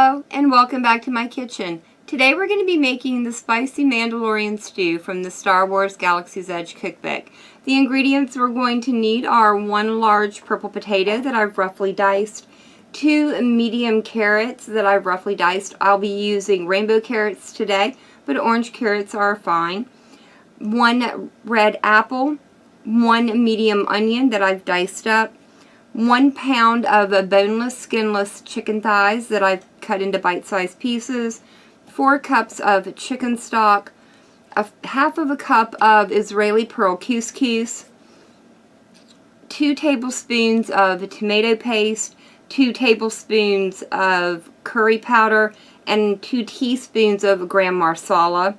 Hello and welcome back to my kitchen. Today we're going to be making the Spicy Mandalorian Stew from the Star Wars Galaxy's Edge Cookbook. The ingredients we're going to need are 1 large purple potato that I've roughly diced, 2 medium carrots that I've roughly diced. I'll be using rainbow carrots today, but orange carrots are fine. 1 red apple, 1 medium onion that I've diced up, 1 pound of boneless, skinless chicken thighs that I've cut into bite-sized pieces, 4 cups of chicken stock, half of a cup of Israeli pearl couscous, 2 tablespoons of tomato paste, 2 tablespoons of curry powder, and 2 teaspoons of garam masala,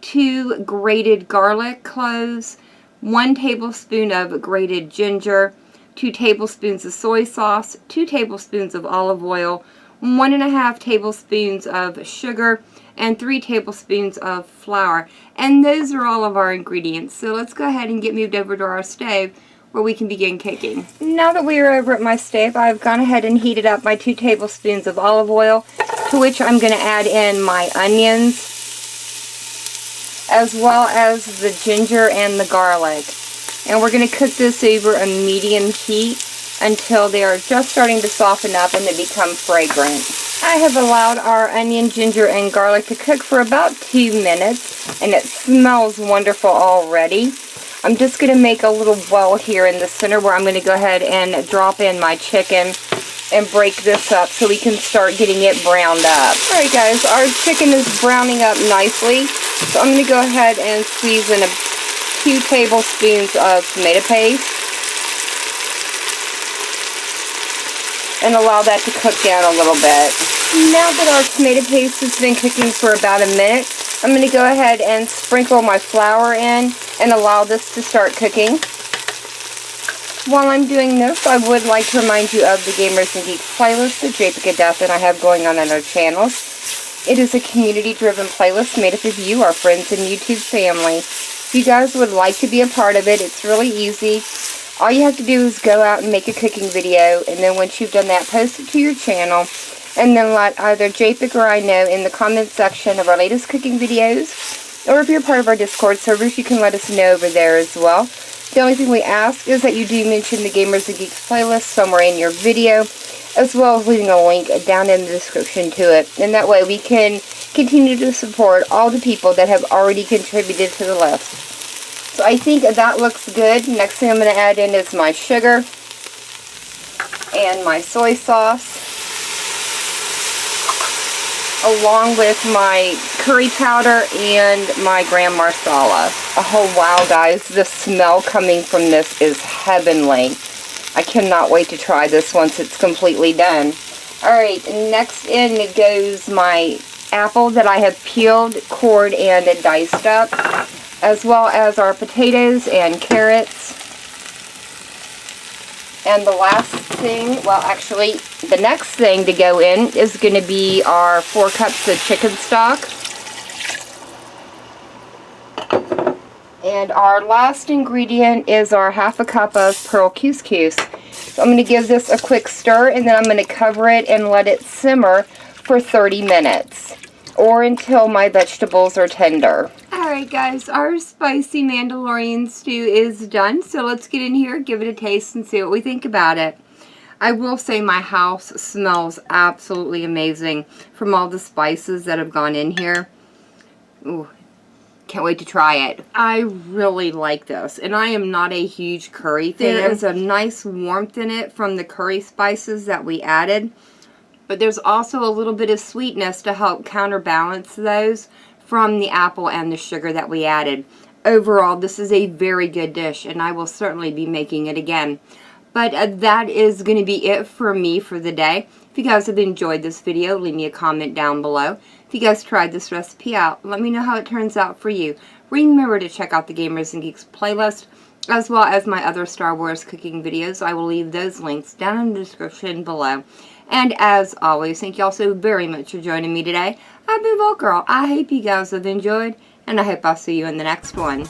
2 grated garlic cloves, 1 tablespoon of grated ginger, 2 tablespoons of soy sauce, 2 tablespoons of olive oil, 1.5 tablespoons of sugar, and 3 tablespoons of flour. And those are all of our ingredients. So let's go ahead and get moved over to our stove where we can begin cooking. Now that we are over at my stove, I've gone ahead and heated up my 2 tablespoons of olive oil, to which I'm going to add in my onions, as well as the ginger and the garlic. And we're going to cook this over a medium heat until they are just starting to soften up and they become fragrant. I have allowed our onion, ginger, and garlic to cook for about 2 minutes, and it smells wonderful already. I'm just going to make a little well here in the center where I'm going to go ahead and drop in my chicken and break this up so we can start getting it browned up. Alright guys, our chicken is browning up nicely, so I'm going to go ahead and squeeze in 2 tablespoons of tomato paste and allow that to cook down a little bit. Now that our tomato paste has been cooking for about a minute, I'm going to go ahead and sprinkle my flour in and allow this to start cooking. While I'm doing this, I would like to remind you of the Gamers and Geeks playlist that JPica Death and I have going on our channels. It is a community-driven playlist made up of you, our friends and YouTube family. If you guys would like to be a part of it, it's really easy. All you have to do is go out and make a cooking video, and then once you've done that, post it to your channel, and then let either JPic or I know in the comments section of our latest cooking videos, or if you're part of our Discord servers, you can let us know over there as well. The only thing we ask is that you do mention the Gamers and Geeks playlist somewhere in your video, as well as leaving a link down in the description to it, and that way we can continue to support all the people that have already contributed to the list. So I think that looks good. Next thing I'm going to add in is my sugar and my soy sauce, along with my curry powder and my garam masala. Oh wow guys, the smell coming from this is heavenly. I cannot wait to try this once it's completely done. Alright, next in goes my apple that I have peeled, cored, and diced up, as well as our potatoes and carrots. And the last thing, well actually, the next thing to go in is going to be our 4 cups of chicken stock. And our last ingredient is our half a cup of pearl couscous. So I'm going to give this a quick stir, and then I'm going to cover it and let it simmer for 30 minutes. Or until my vegetables are tender. Alright guys, our Spicy Mandalorian Stew is done, so let's get in here, give it a taste, and see what we think about it. I will say my house smells absolutely amazing from all the spices that have gone in here. Ooh, can't wait to try it. I really like this, and I am not a huge curry fan. There is a nice warmth in it from the curry spices that we added. But there's also a little bit of sweetness to help counterbalance those from the apple and the sugar that we added. Overall, this is a very good dish, and I will certainly be making it again. But that is going to be it for me for the day. If you guys have enjoyed this video, leave me a comment down below. If you guys tried this recipe out, let me know how it turns out for you. Remember to check out the Gamers and Geeks playlist, as well as my other Star Wars cooking videos. I will leave those links down in the description below. And as always, thank you all so very much for joining me today. I've been Vault Girl. I hope you guys have enjoyed, and I hope I'll see you in the next one.